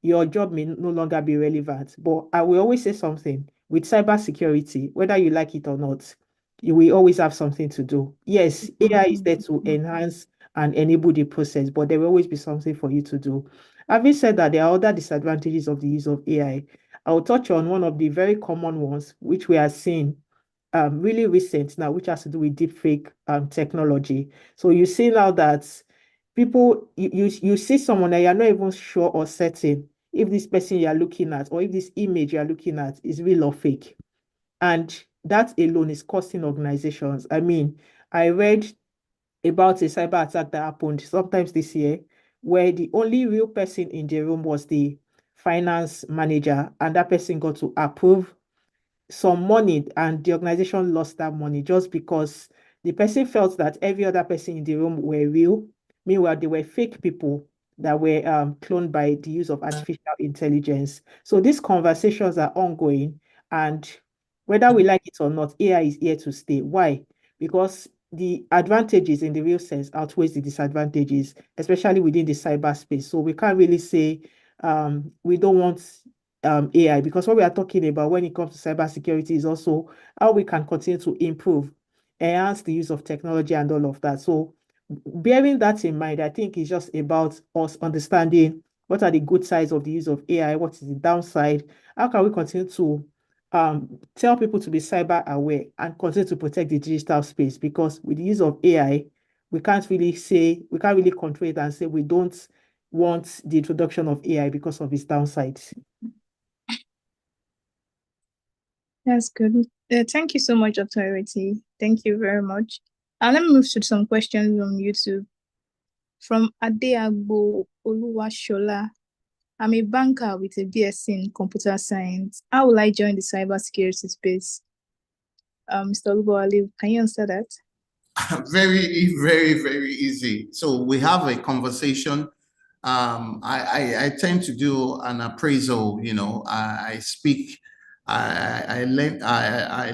your job may no longer be relevant. But I will always say something with cybersecurity, whether you like it or not, you will always have something to do. Yes, AI is there to enhance and enable the process, but there will always be something for you to do. Having said that, there are other disadvantages of the use of AI. I will touch on one of the very common ones, which we are seeing really recent now, which has to do with deepfake technology. So you see now that people, you see someone that you're not even sure or certain if this person you're looking at, or if this image you're looking at is real or fake. And that alone is costing organizations. I mean, I read about a cyber attack that happened sometimes this year, where the only real person in the room was the finance manager, and that person got to approve some money, and the organization lost that money just because the person felt that every other person in the room were real. Meanwhile, they were fake people that were cloned by the use of artificial intelligence. So these conversations are ongoing, and whether we like it or not, AI is here to stay. Why? Because the advantages in the real sense outweighs the disadvantages, especially within the cyberspace. So we can't really say we don't want AI, because what we are talking about when it comes to cybersecurity is also how we can continue to improve, enhance the use of technology and all of that. So bearing that in mind, I think it's just about us understanding what are the good sides of the use of AI, what is the downside, how can we continue to tell people to be cyber aware and continue to protect the digital space, because with the use of AI, we can't really control it and say we don't want the introduction of AI because of its downsides. That's good. Thank you so much, Dr. Ireti. Thank you very much. Let me move to some questions on YouTube. From Adeagbo Oluwashola. I'm a banker with a BSc in computer science. How will I join the cybersecurity space? Mr. Olubowale, can you answer that? Very, very, very easy. So we have a conversation. I tend to do an appraisal, you know, I speak, I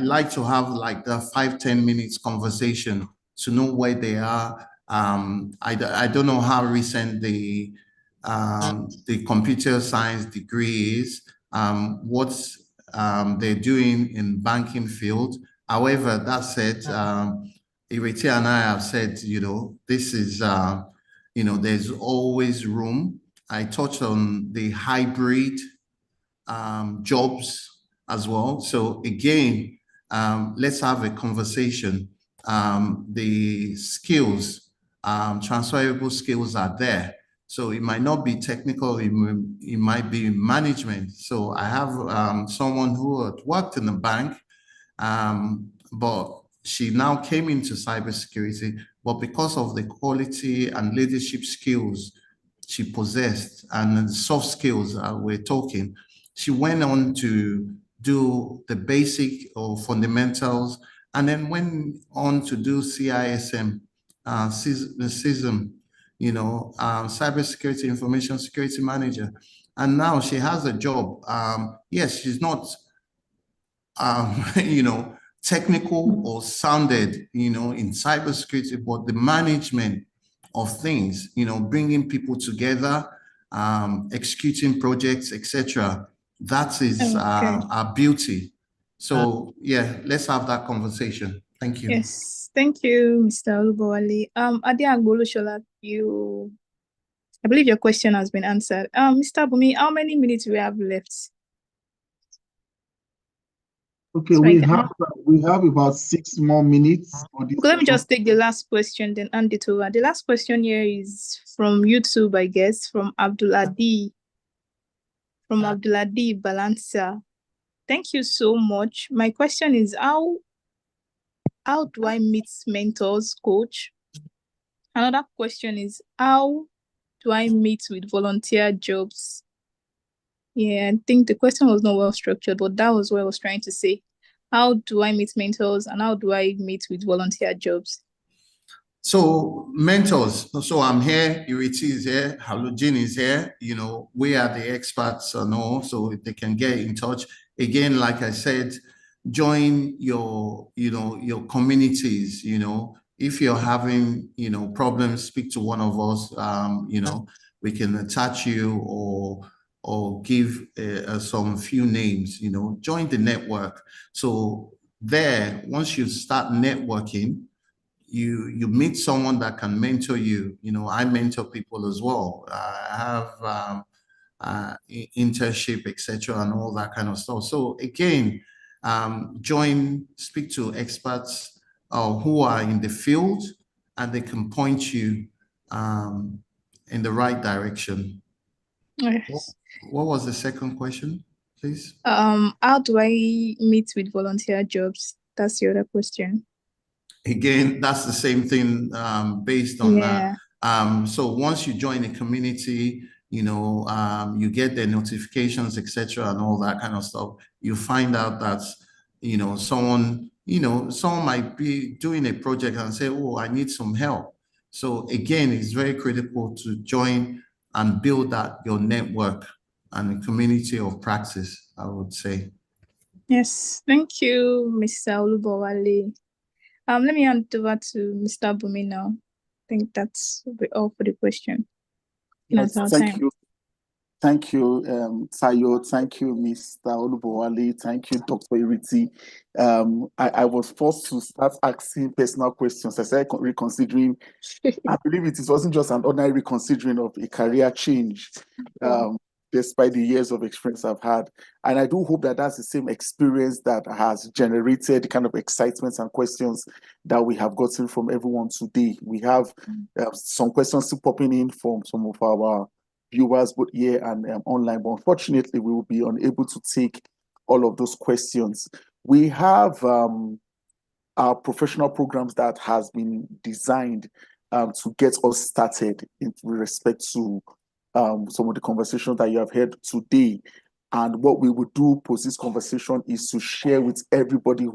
like to have like the 5-10 minutes conversation to know where they are. I don't know how recent the computer science degree is, what they're doing in banking field. However, that said, Ireti and I have said, you know, this is, you know, there's always room. I touched on the hybrid jobs as well. So again, let's have a conversation. The skills, transferable skills are there. So it might not be technical, it might be management. So I have someone who had worked in the bank, but she now came into cybersecurity, but because of the quality and leadership skills she possessed and the soft skills we're talking, she went on to do the basic or fundamentals, and then went on to do CISM, CISM, you know, cybersecurity information security manager. And now she has a job. Yes, she's not, you know, technical or sounded, you know, in cybersecurity, but the management of things, you know, bringing people together, executing projects, etc. That is our beauty. So yeah, let's have that conversation. Thank you. Yes, thank you, Mr. Olubowale. Adeagbo Oluwashola, I believe your question has been answered. Mr. Bumi, how many minutes do we have left? Okay, So we have about 6 more minutes for this. Okay, let me just take the last question, then hand it over. The last question here is from YouTube, I guess, from Abduladi Balanza. Thank you so much. My question is, how do I meet mentors, coach? Another question is, how do I meet with volunteer jobs? Yeah, I think the question was not well structured, but that was what I was trying to say. How do I meet mentors and how do I meet with volunteer jobs? So mentors, so I'm here, Iriti is here, HALOGEN is here, we are the experts and all, so they can get in touch. Again, like I said, join your communities, if you're having, problems, speak to one of us, we can attach you or give some few names, join the network. So there, once you start networking, you meet someone that can mentor you. I mentor people as well. I have internship, etc., and all that kind of stuff. So again, speak to experts who are in the field, and they can point you in the right direction. Yes. What was the second question, please? How do I meet with volunteer jobs? That's the other question. Again, that's the same thing based on that. So once you join a community, you get the notifications, etc., and all that kind of stuff. You find out that, someone might be doing a project and say, oh, I need some help. So again, it's very critical to join and build your network and a community of practice, I would say. Yes, thank you, Mr. Olubowale. Let me hand it over to Mr. Bumi now. I think that's all for the question. Yes, thank you. Thank you, Tayo. Thank you, Mr. Olubowale. Thank you, Dr. Iriti. I was forced to start asking personal questions. I started reconsidering. I believe it wasn't just an ordinary reconsidering of a career change, despite the years of experience I've had. And I do hope that that's the same experience that has generated the kind of excitements and questions that we have gotten from everyone today. We have some questions still popping in from some of our viewers, both here and online, but unfortunately, we will be unable to take all of those questions. We have our professional programs that has been designed to get us started in respect to some of the conversations that you have heard today. And what we would do post this conversation is to share with everybody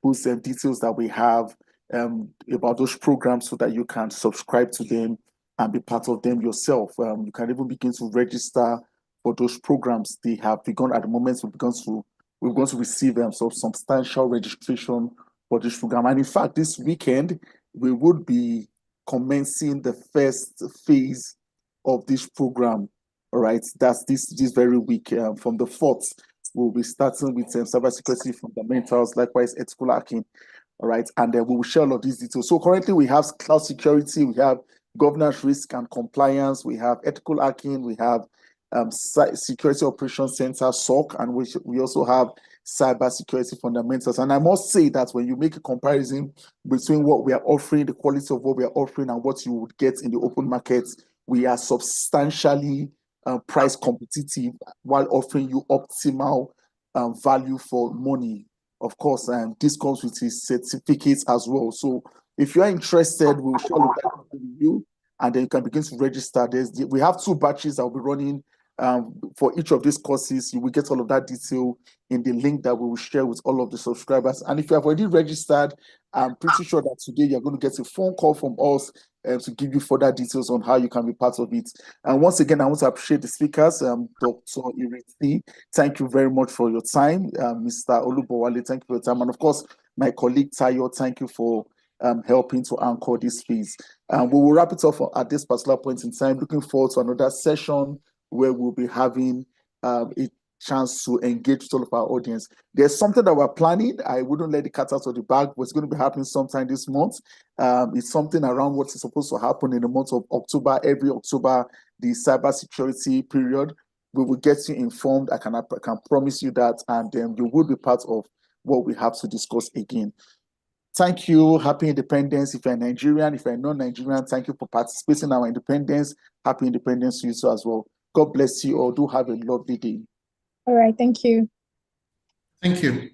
whose details that we have about those programs so that you can subscribe to them and be part of them yourself. You can even begin to register for those programs. They have begun at the moment. We're going to receive some substantial registration for this program. And in fact, this weekend, we would be commencing the first phase of this program. All right, that's this very week. From the 4th, we'll be starting with cybersecurity fundamentals, likewise ethical hacking. All right, and then we will share all of these details. So currently we have cloud security, we have governance, risk and compliance, we have ethical hacking, we have security operations center, SOC, and we also have cybersecurity fundamentals. And I must say that when you make a comparison between what we are offering, the quality of what we are offering, and what you would get in the open market, we are substantially price competitive while offering you optimal value for money. Of course, and this comes with his certificates as well. So if you are interested, we'll share that with you, and then you can begin to register. We have 2 batches that will be running for each of these courses. You will get all of that detail in the link that we will share with all of the subscribers. And if you have already registered, I'm pretty sure that today you're going to get a phone call from us to give you further details on how you can be part of it. And once again, I want to appreciate the speakers. Dr. Iriti, thank you very much for your time. Mr. Olubowale, thank you for your time. And of course, my colleague Tayo, thank you for helping to anchor this phase. We will wrap it up at this particular point in time. Looking forward to another session where we'll be having a chance to engage with all of our audience. There's something that we're planning. I wouldn't let the cat out of the bag. What's going to be happening sometime this month. It's something around what is supposed to happen in the month of October. Every October, the cybersecurity period. We will get you informed. I can promise you that, and then you will be part of what we have to discuss again. Thank you. Happy Independence. If you're Nigerian, if you're non-Nigerian, thank you for participating in our independence. Happy Independence to you as well. God bless you all. Do have a lovely day. All right. Thank you. Thank you.